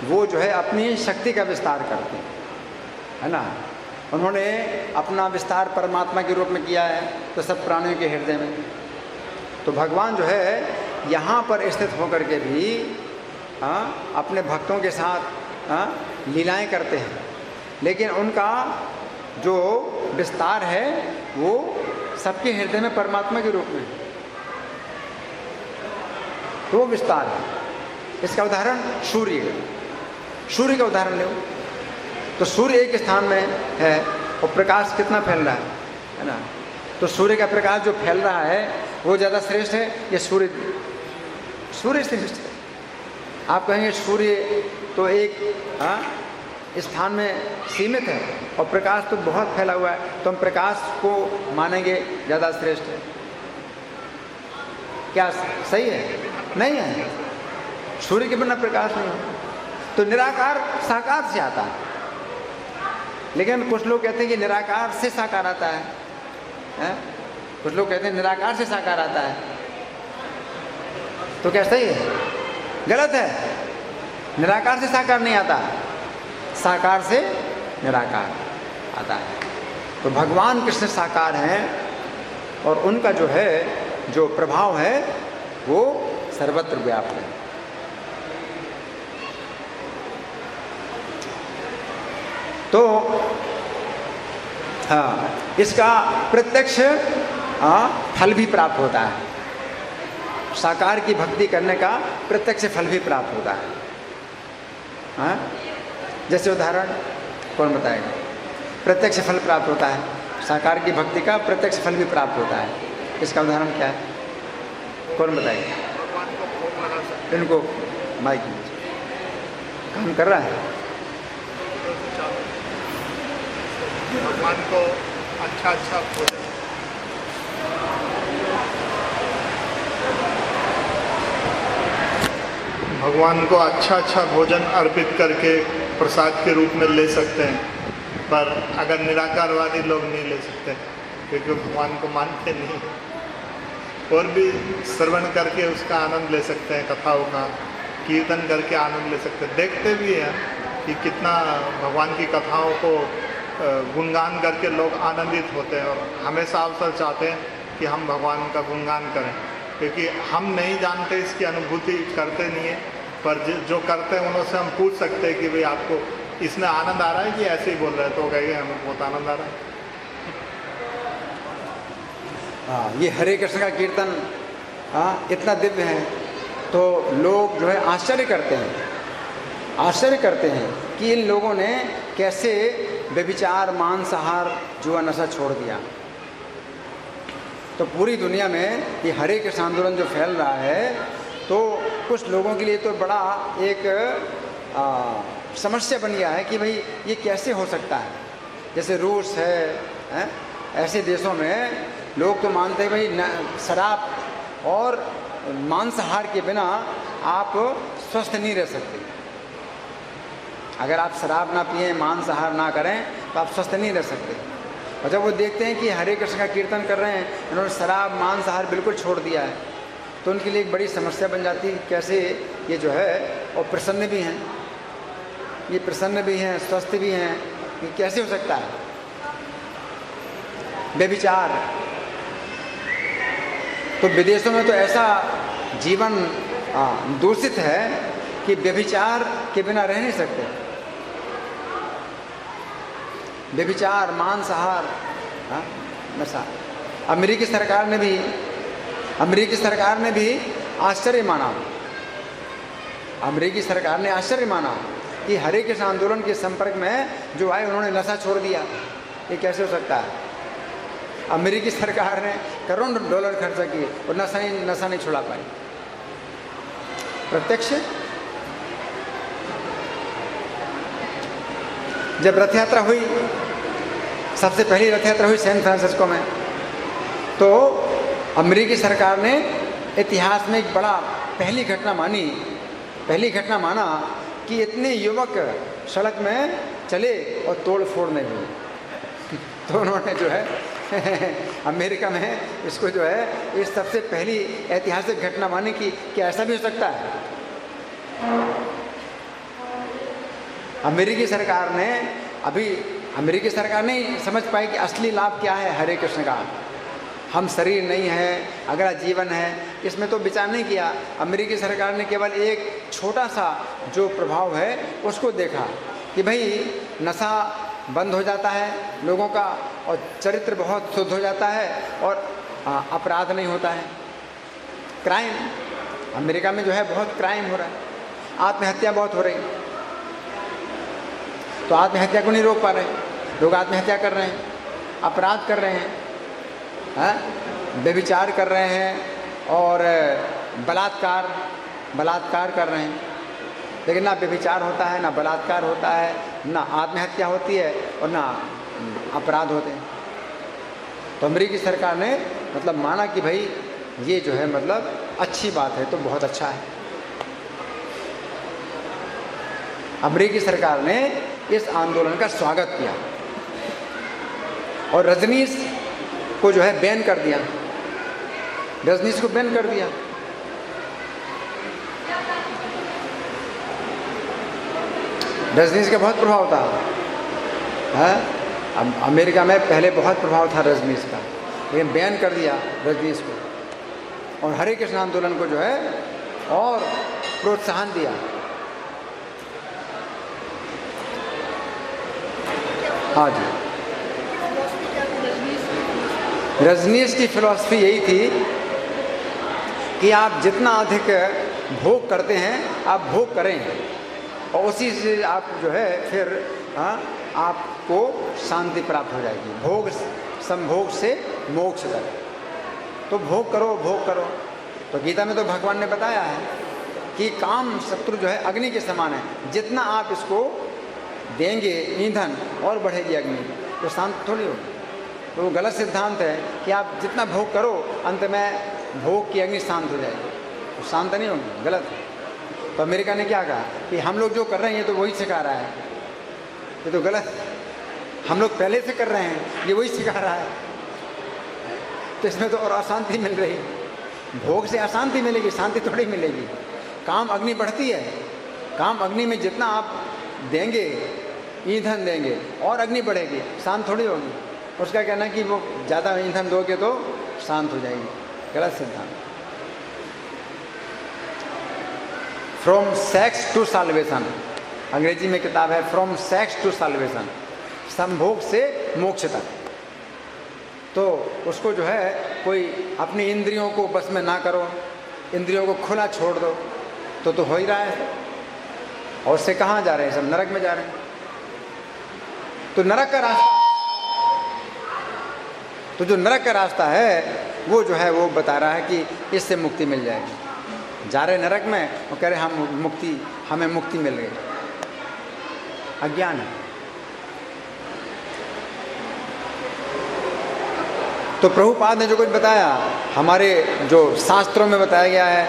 वो जो है अपनी शक्ति का विस्तार करते हैं, है ना। उन्होंने अपना विस्तार परमात्मा के रूप में किया है तो सब प्राणियों के हृदय में, तो भगवान जो है यहाँ पर स्थित होकर के भी अपने भक्तों के साथ लीलाएं करते हैं, लेकिन उनका जो विस्तार है वो सबके हृदय में परमात्मा के रूप में, तो वो विस्तार है। इसका उदाहरण सूर्य का उदाहरण लो, तो सूर्य एक स्थान में है और प्रकाश कितना फैल रहा है ना, तो सूर्य का प्रकाश जो फैल रहा है वो ज़्यादा श्रेष्ठ है या सूर्य श्रेष्ठ है? आप कहेंगे सूर्य तो एक स्थान में सीमित है और प्रकाश तो बहुत फैला हुआ है, तो हम प्रकाश को मानेंगे ज़्यादा श्रेष्ठ है। क्या सही है? नहीं है, सूर्य के बिना प्रकाश नहीं है, तो निराकार साकार से आता है। लेकिन कुछ लोग कहते हैं कि निराकार से साकार आता है, कुछ लोग कहते हैं निराकार से साकार आता है, तो क्या सही है? गलत है, निराकार से साकार नहीं आता, साकार से निराकार आता है। तो भगवान कृष्ण साकार हैं और उनका जो है जो प्रभाव है वो सर्वत्र व्याप्त है। तो हाँ, इसका प्रत्यक्ष फल भी प्राप्त होता है, साकार की भक्ति करने का प्रत्यक्ष फल भी प्राप्त होता है। हाँ, जैसे उदाहरण कौन बताएगा? प्रत्यक्ष फल प्राप्त होता है, साकार की भक्ति का प्रत्यक्ष फल भी प्राप्त होता है, इसका उदाहरण क्या है? कौन बताएगा? इनको माइक काम कर रहा है।
भगवान को अच्छा भोजन, भगवान को अच्छा भोजन अर्पित करके प्रसाद के रूप में ले सकते हैं, पर अगर निराकारवादी लोग नहीं ले सकते क्योंकि भगवान को मानते नहीं। और भी श्रवण करके उसका आनंद ले सकते हैं, कथाओं का कीर्तन करके आनंद ले सकते हैं। देखते भी हैं कि कितना भगवान की कथाओं को गुणगान करके लोग आनंदित होते हैं और हमेशा अवसर चाहते हैं कि हम भगवान का गुणगान करें, क्योंकि हम नहीं जानते, इसकी अनुभूति करते नहीं है, पर जो करते हैं उनसे हम पूछ सकते हैं कि भाई आपको इसमें आनंद आ रहा है कि ऐसे ही बोल रहे हैं, तो कहेंगे हमें बहुत आनंद आ रहा है।
हाँ, ये हरे कृष्ण का कीर्तन इतना दिव्य है तो लोग जो है आश्चर्य करते हैं कि इन लोगों ने कैसे व्यभिचार, मांसाहार, जुआ, नशा छोड़ दिया। तो पूरी दुनिया में ये हरे कृष्ण आंदोलन जो फैल रहा है, तो कुछ लोगों के लिए तो बड़ा एक समस्या बन गया है कि भाई ये कैसे हो सकता है। जैसे रूस है, ऐसे देशों में लोग तो मानते हैं भाई शराब और मांसाहार के बिना आप स्वस्थ नहीं रह सकते। अगर आप शराब ना पिएं, मांसाहार ना करें तो आप स्वस्थ नहीं रह सकते। और जब वो देखते हैं कि हरे कृष्ण का कीर्तन कर रहे हैं, उन्होंने शराब, मांसाहार बिल्कुल छोड़ दिया है, तो उनके लिए एक बड़ी समस्या बन जाती है कैसे ये जो है और प्रसन्न भी हैं, ये प्रसन्न भी हैं, स्वस्थ भी हैं, ये कैसे हो सकता है? व्यभिचार, तो विदेशों में तो ऐसा जीवन दूषित है कि व्यभिचार के बिना रह नहीं सकते। व्यभिचार, मांसाहार, नशा। अमेरिकी सरकार ने भी आश्चर्य माना। अमेरिकी सरकार ने आश्चर्य माना कि हरे कृष्ण आंदोलन के संपर्क में जो आए उन्होंने नशा छोड़ दिया। ये कैसे हो सकता है? अमेरिकी सरकार ने करोड़ों डॉलर खर्चा किए और नशा नहीं छुड़ा पाई। प्रत्यक्ष। जब रथ यात्रा हुई, सबसे पहली रथ यात्रा हुई सैन फ्रांसिस्को में, तो अमेरिकी सरकार ने इतिहास में एक बड़ा पहली घटना माना कि इतने युवक सड़क में चले और तोड़ फोड़ में हुई। तो उन्होंने जो है अमेरिका में इसको जो है इस सबसे पहली ऐतिहासिक घटना मानी कि क्या ऐसा भी हो सकता है। अमेरिकी सरकार नहीं समझ पाई कि असली लाभ क्या है हरे कृष्ण का। हम शरीर नहीं है, अगला जीवन है, इसमें तो विचार नहीं किया। अमेरिकी सरकार ने केवल एक छोटा सा जो प्रभाव है उसको देखा कि भाई नशा बंद हो जाता है लोगों का और चरित्र बहुत शुद्ध हो जाता है और अपराध नहीं होता है। क्राइम, अमेरिका में जो है बहुत क्राइम हो रहा है, आत्महत्या बहुत हो रही, तो आत्महत्या को नहीं रोक पा रहे, लोग आत्महत्या कर रहे हैं, अपराध कर रहे हैं, व्यभिचार कर रहे हैं और बलात्कार कर रहे हैं। लेकिन ना व्यभिचार होता है, ना बलात्कार होता है, ना आत्महत्या होती है और ना अपराध होते हैं। तो अमेरिकी सरकार ने मतलब माना कि भाई ये जो है मतलब अच्छी बात है, तो बहुत अच्छा है। अमेरिकी सरकार ने इस आंदोलन का स्वागत किया और रजनीश को जो है बैन कर दिया, रजनीश को बैन कर दिया। रजनीश का बहुत प्रभाव था, है? अमेरिका में पहले बहुत प्रभाव था रजनीश का, लेकिन बैन कर दिया रजनीश को और हरे कृष्ण आंदोलन को जो है और प्रोत्साहन दिया। हाँ जी, रजनीश की फिलॉसफी यही थी कि आप जितना अधिक भोग करते हैं आप भोग करें और उसी से आप जो है फिर आपको शांति प्राप्त हो जाएगी। भोग संभोग से मोक्ष तक, तो भोग करो। तो गीता में तो भगवान ने बताया है कि काम शत्रु जो है अग्नि के समान है, जितना आप इसको देंगे ईंधन और बढ़ेगी अग्नि, तो शांत थोड़ी होगी। तो वो गलत सिद्धांत है कि आप जितना भोग करो अंत में भोग की अग्नि शांत हो जाएगी, तो शांत नहीं होगी, गलत है। तो अमेरिका ने क्या कहा कि हम लोग जो कर रहे हैं ये तो वही सिखा रहा है, ये तो गलत है, हम लोग पहले से कर रहे हैं, ये वही सिखा रहा है। तो इसमें तो और अशांति मिल रही, भोग से अशांति मिलेगी, शांति थोड़ी मिलेगी। काम अग्नि बढ़ती है, काम अग्नि में जितना आप देंगे ईंधन देंगे और अग्नि बढ़ेगी, शांत थोड़ी होगी। उसका कहना है कि वो ज़्यादा ईंधन दोगे तो शांत हो जाएगी, गलत सिद्धांत। फ्रॉम सेक्स टू साल्वेशन, अंग्रेजी में किताब है फ्रॉम सेक्स टू साल्वेशन, संभोग से मोक्ष तक। तो उसको जो है कोई अपनी इंद्रियों को बस में ना करो, इंद्रियों को खुला छोड़ दो, तो हो ही रहा है। और उससे कहाँ जा रहे हैं, सब नरक में जा रहे हैं। तो नरक का रास्ता, तो जो नरक का रास्ता है वो जो है वो बता रहा है कि इससे मुक्ति मिल जाएगी। जा रहे नरक में और कह रहे हमें मुक्ति मिल गई, अज्ञान है। तो प्रभुपाद ने जो कुछ बताया, हमारे जो शास्त्रों में बताया गया है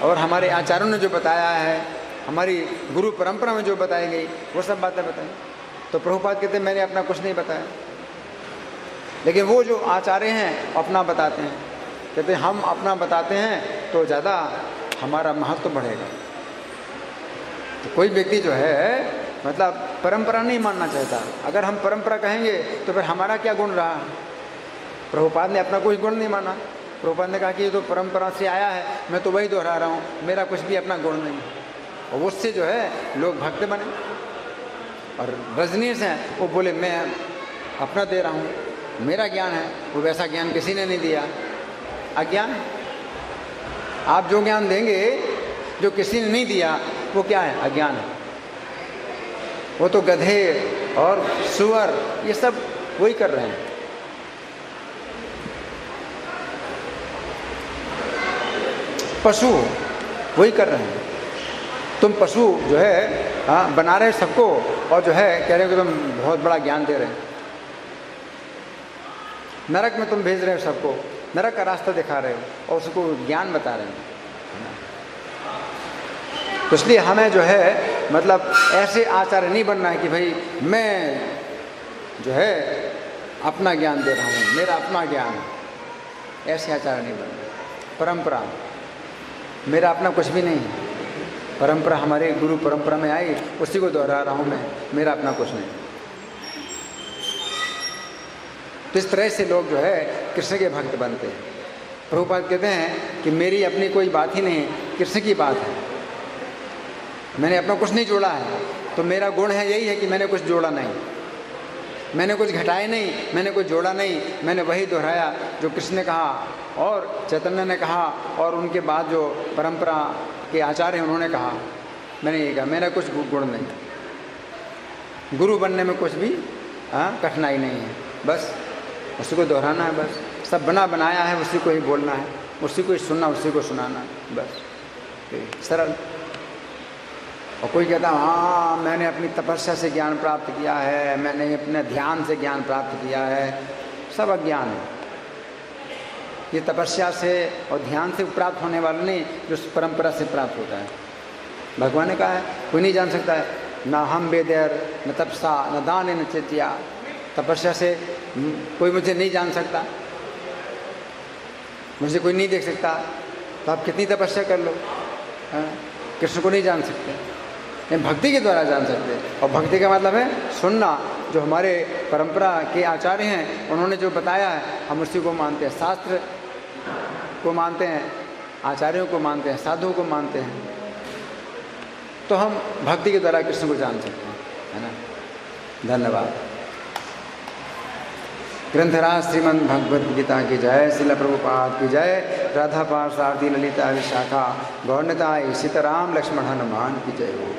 और हमारे आचार्यों ने जो बताया है, हमारी गुरु परंपरा में जो बताई गई, वो सब बातें बताई। तो प्रभुपाद कहते हैं मैंने अपना कुछ नहीं बताया, लेकिन वो जो आचार्य हैं अपना बताते हैं, कहते हैं हम अपना बताते हैं तो ज़्यादा हमारा महत्व बढ़ेगा। तो कोई व्यक्ति जो है मतलब परंपरा नहीं मानना चाहता। अगर हम परंपरा कहेंगे तो फिर हमारा क्या गुण रहा? प्रभुपाद ने अपना कोई गुण नहीं माना। प्रभुपाद ने कहा कि ये तो परंपरा से आया है, मैं तो वही दोहरा रहा हूँ, मेरा कुछ भी अपना गुण नहीं। और उससे जो है लोग भक्त बने। और रजनीश हैं, वो बोले मैं अपना दे रहा हूँ, मेरा ज्ञान है, वो वैसा ज्ञान किसी ने नहीं दिया। अज्ञान। आप जो ज्ञान देंगे जो किसी ने नहीं दिया वो क्या है? अज्ञान है। वो तो गधे और सुअर ये सब वही कर रहे हैं। पशु वही कर रहे हैं। तुम पशु जो है हाँ बना रहे सबको, और जो है कह रहे हो कि तुम बहुत बड़ा ज्ञान दे रहे हैं। नरक में तुम भेज रहे हो सबको, नरक का रास्ता दिखा रहे हो और उसको ज्ञान बता रहे हो। तो इसलिए हमें जो है मतलब ऐसे आचार्य नहीं बनना है कि भाई मैं जो है अपना ज्ञान दे रहा हूँ, मेरा अपना ज्ञान है। ऐसे आचार्य नहीं बनना। परंपरा, मेरा अपना कुछ भी नहीं है। परंपरा हमारे गुरु परंपरा में आई, उसी को दोहरा रहा हूँ मैं, मेरा अपना कुछ नहीं। तो इस तरह से लोग जो है कृष्ण के भक्त बनते हैं। प्रभुपाद कहते हैं कि मेरी अपनी कोई बात ही नहीं है, कृष्ण की बात है। मैंने अपना कुछ नहीं जोड़ा है, तो मेरा गुण है यही है कि मैंने कुछ जोड़ा नहीं, मैंने कुछ घटाया नहीं, मैंने कुछ जोड़ा नहीं, मैंने वही दोहराया जो कृष्ण ने कहा और चैतन्य ने कहा और उनके बाद जो परंपरा के आचार्य हैं उन्होंने कहा। मैंने ये कहा, मेरा कुछ गुण नहीं। गुरु बनने में कुछ भी कठिनाई नहीं है, बस उसी को दोहराना है। बस सब बना बनाया है, उसी को ही बोलना है, उसी को ही सुनना, उसी को सुनाना, बस सरल। और कोई कहता हाँ मैंने अपनी तपस्या से ज्ञान प्राप्त किया है, मैंने अपने ध्यान से ज्ञान प्राप्त किया है, सब अज्ञान है। ये तपस्या से और ध्यान से प्राप्त होने वाला नहीं, जो परंपरा से प्राप्त होता है। भगवान ने कहा है कोई नहीं जान सकता है, ना हम वेदेर न तपसा न दान न चेतिया। तपस्या से कोई मुझे नहीं जान सकता, मुझे कोई नहीं देख सकता, तो आप कितनी तपस्या कर लो, कृष्ण को नहीं जान सकते। ये भक्ति के द्वारा जान सकते हैं। और भक्ति का मतलब है सुनना। जो हमारे परंपरा के आचार्य हैं उन्होंने जो बताया है हम उसी को मानते हैं, शास्त्र को मानते हैं, आचार्यों को मानते हैं, साधुओं को मानते हैं। तो हम भक्ति के द्वारा कृष्ण को जान सकते हैं, है ना। धन्यवाद। ग्रंथराज श्रीमद् भगवद गीता की जय। श्रील प्रभुपाद की जय। राधा पार्षद ललिता विशाखा गौरनिताय सीताराम लक्ष्मण हनुमान की जय हो।